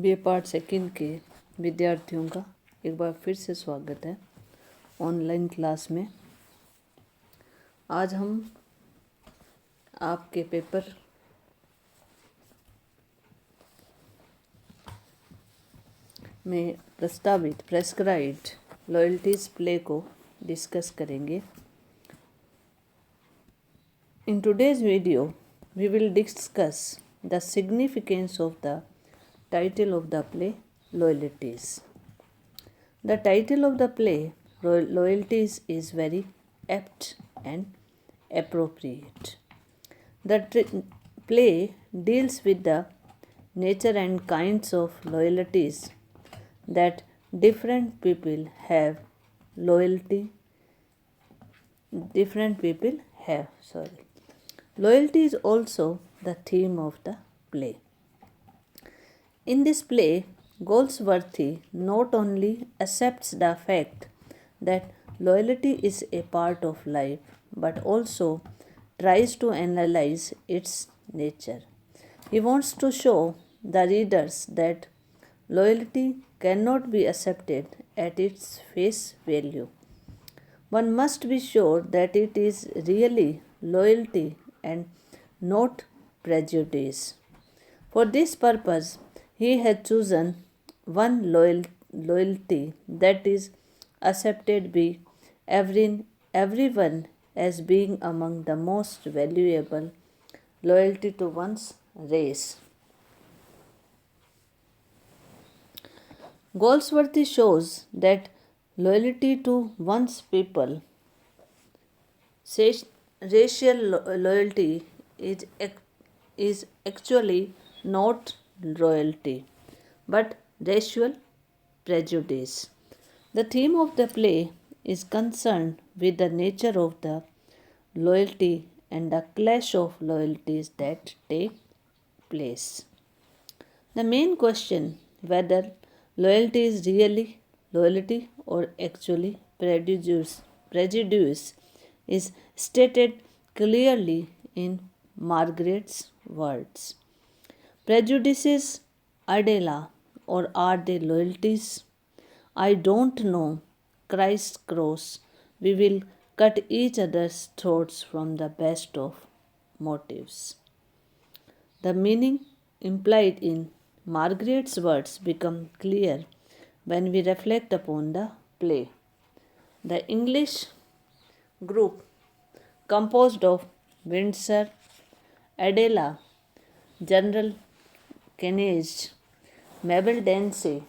B part second के विद्यार्थियों का एक बार फिर से स्वागत है ऑनलाइन क्लास में। आज हम आपके पेपर में प्रस्तावित प्रेस्क्राइब्ड लॉयल्टीज प्ले को डिस्कस करेंगे। In today's video we will discuss the significance of the title of the play loyalties. The title of the play loyalties is very apt and appropriate. The play deals with the nature and kinds of loyalties that different people have. Loyalty is also the theme of the play. In this play, Goldsworthy not only accepts the fact that loyalty is a part of life, but also tries to analyze its nature. He wants to show the readers that loyalty cannot be accepted at its face value. One must be sure that it is really loyalty and not prejudice. For this purpose, he has chosen one loyalty that is accepted by everyone as being among the most valuable, loyalty to one's race. Goldsworthy shows that loyalty to one's people, racial loyalty, is actually not loyalty but racial prejudice. The theme of the play is concerned with the nature of the loyalty and the clash of loyalties that take place. The main question, whether loyalty is really loyalty or actually prejudice, is stated clearly in Margaret's words. Prejudices, Adela, or are they loyalties? I don't know. Christ cross, we will cut each other's throats from the best of motives. The meaning implied in Margaret's words become clear when we reflect upon the play. The English group composed of Windsor, Adela, General Keynes, Mabel Dancy,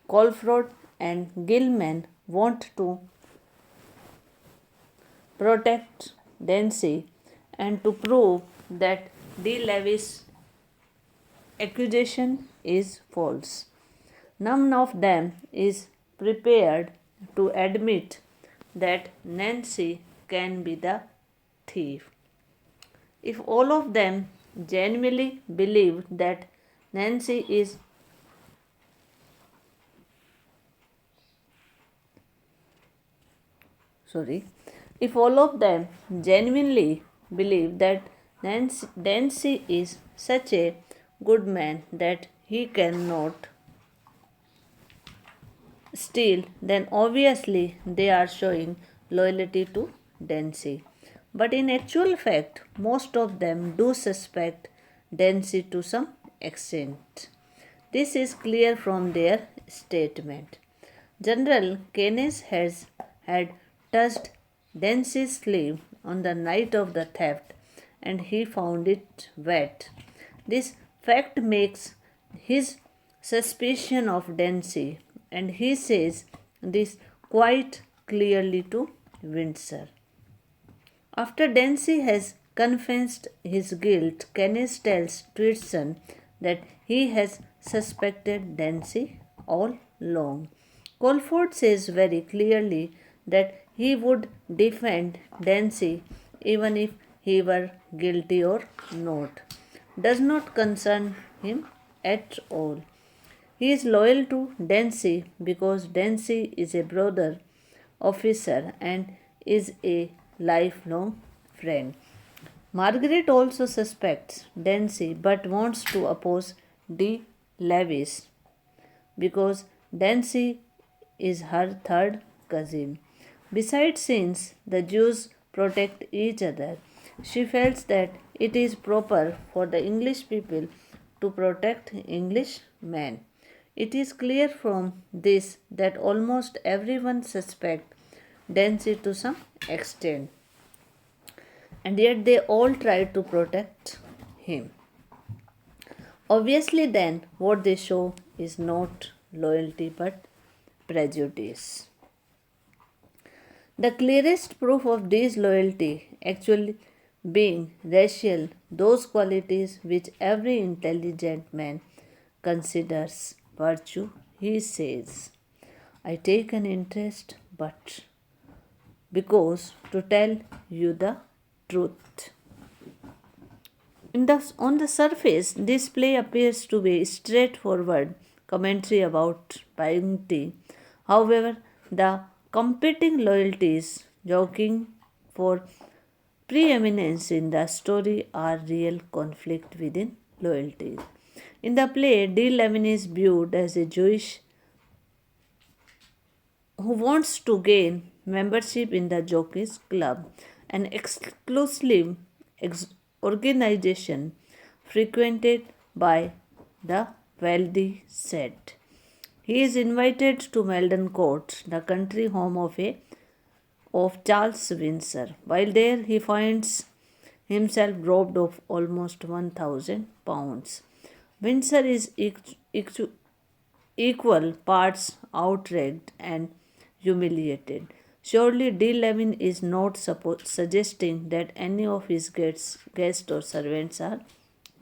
Colford and Gilman want to protect Dancy and to prove that De Levis' accusation is false. None of them is prepared to admit that Nancy can be the thief. If all of them genuinely believe that Nancy is if all of them genuinely believe that Nancy is such a good man that he cannot steal, then obviously they are showing loyalty to Dancy. But in actual fact, most of them do suspect Dancy to some extent. This is clear from their statement. General Keynes had touched Dancy's sleeve on the night of the theft and he found it wet. This fact makes his suspicion of Dancy, and he says this quite clearly to Windsor. After Dancy has confessed his guilt, Keynes tells Twiston that he has suspected Dancy all along. Colford says very clearly that he would defend Dancy even if he were guilty or not. Does not concern him at all. He is loyal to Dancy because Dancy is a brother officer and is a lifelong friend. Margaret also suspects Dancy but wants to oppose De Levis because Dancy is her third cousin. Besides, since the Jews protect each other, she feels that it is proper for the English people to protect English men. It is clear from this that almost everyone suspects Dancy to some extent, and yet they all try to protect him. Obviously, then, what they show is not loyalty but prejudice. The clearest proof of disloyalty actually being racial, those qualities which every intelligent man considers virtue, he says, I take an interest, but because to tell you the truth. On the surface, this play appears to be straightforward commentary about piety. However, the competing loyalties joking for preeminence in the story are real conflict within loyalties. In the play, D. Levin is viewed as a Jewish who wants to gain membership in the Jockeys Club, an exclusive organization frequented by the wealthy set. He is invited to Meldon Court, the country home of Charles Windsor. While there, he finds himself robbed of almost £1,000. Windsor is equal parts outraged and humiliated. Surely D. Levin is not suggesting that any of his guests or servants are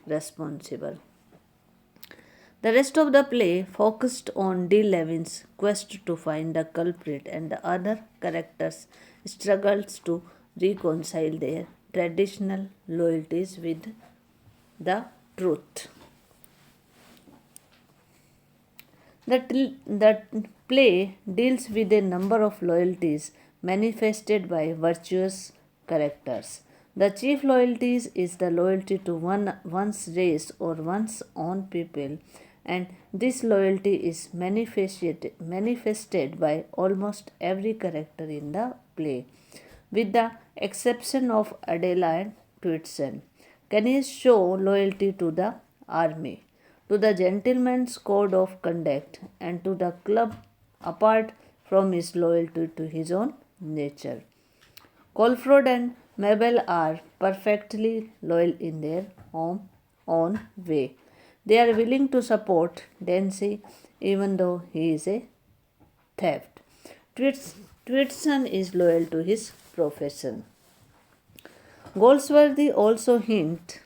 responsible. The rest of the play focused on D. Levin's quest to find the culprit, and the other characters struggles to reconcile their traditional loyalties with the truth. The play deals with a number of loyalties manifested by virtuous characters. The chief loyalties is the loyalty to one's race or one's own people, and this loyalty is manifested by almost every character in the play, with the exception of Adela and Twitson. Canis show loyalty to the army, to the gentleman's code of conduct, and to the club apart from his loyalty to his own nature. Colford and Mabel are perfectly loyal in their own way. They are willing to support Dancy even though he is a theft. Twitson is loyal to his profession. Goldsworthy also hint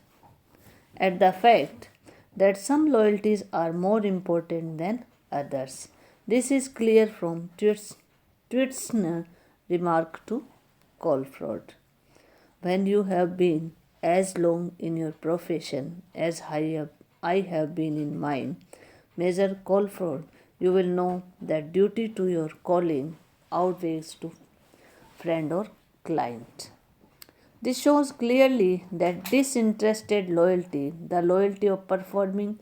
at the fact that some loyalties are more important than others. This is clear from Twitson's remark to Colford. When you have been as long in your profession as I have been in mine, Major Colford, you will know that duty to your calling outweighs to friend or client. This shows clearly that disinterested loyalty, the loyalty of performing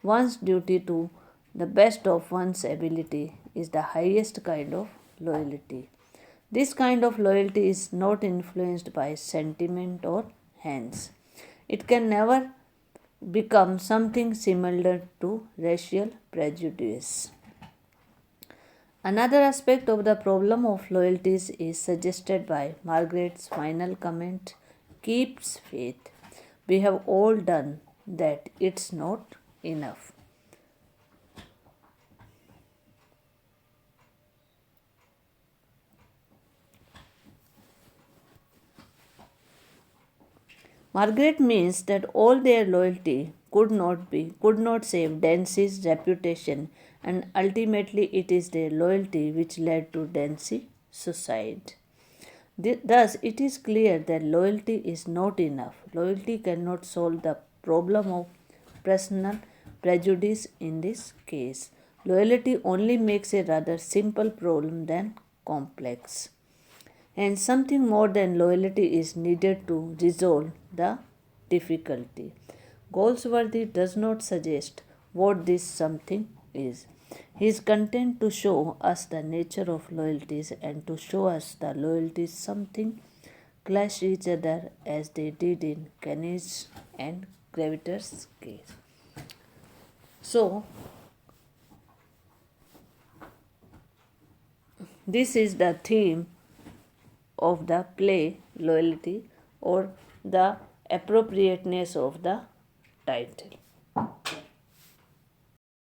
one's duty to the best of one's ability, is the highest kind of loyalty. This kind of loyalty is not influenced by sentiment or hence. It can never become something similar to racial prejudice. Another aspect of the problem of loyalties is suggested by Margaret's final comment: keeps faith. We have all done that, it's not enough. Margaret means that all their loyalty could not save Dancy's reputation, and ultimately it is their loyalty which led to Dancy's suicide. Thus, it is clear that loyalty is not enough. Loyalty cannot solve the problem of personal prejudice in this case. Loyalty only makes a rather simple problem than complex. And something more than loyalty is needed to resolve the difficulty. Goldsworthy does not suggest what this something is. He is content to show us the nature of loyalties and to show us the loyalties something clash each other as they did in Keynes and Graviter's case. So, this is the theme of the play loyalty or the appropriateness of the title.